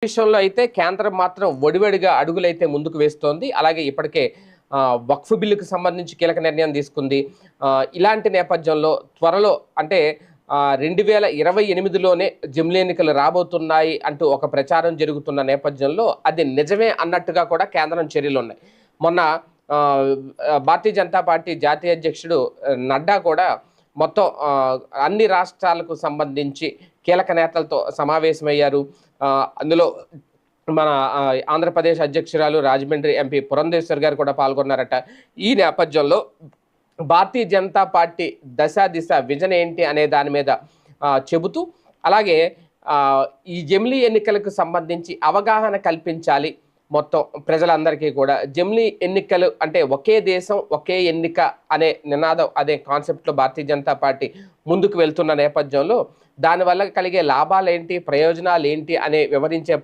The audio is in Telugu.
విషయంలో అయితే కేంద్రం మాత్రం వడివడిగా అడుగులైతే ముందుకు వేస్తోంది. అలాగే ఇప్పటికే వక్ఫ్ బిల్లుకు సంబంధించి కీలక నిర్ణయం తీసుకుంది. ఇలాంటి నేపథ్యంలో త్వరలో అంటే 2028లోనే జమిలీ ఎన్నికలు రాబోతున్నాయి అంటూ ఒక ప్రచారం జరుగుతున్న నేపథ్యంలో అది నిజమే అన్నట్టుగా కూడా కేంద్రం చర్యలున్నాయి. మొన్న భారతీయ జనతా పార్టీ జాతీయ అధ్యక్షుడు నడ్డా కూడా మొత్తం అన్ని రాష్ట్రాలకు సంబంధించి కీలక నేతలతో సమావేశమయ్యారు. అందులో మన ఆంధ్రప్రదేశ్ అధ్యక్షురాలు రాజమండ్రి ఎంపీ పురంధేశ్వర్ గారు కూడా పాల్గొన్నారట. ఈ నేపథ్యంలో భారతీయ జనతా పార్టీ దశ దిశ విజన్ ఏంటి అనే దాని మీద చెబుతూ అలాగే ఈ జమిలీ ఎన్నికలకు సంబంధించి అవగాహన కల్పించాలి మొత్తం ప్రజలందరికీ కూడా. జమిలీ ఎన్నికలు అంటే ఒకే దేశం ఒకే ఎన్నిక అనే నినాదం అదే కాన్సెప్ట్లో భారతీయ జనతా పార్టీ ముందుకు వెళ్తున్న నేపథ్యంలో దానివల్ల కలిగే లాభాలు ఏంటి, ప్రయోజనాలు ఏంటి అనే వివరించే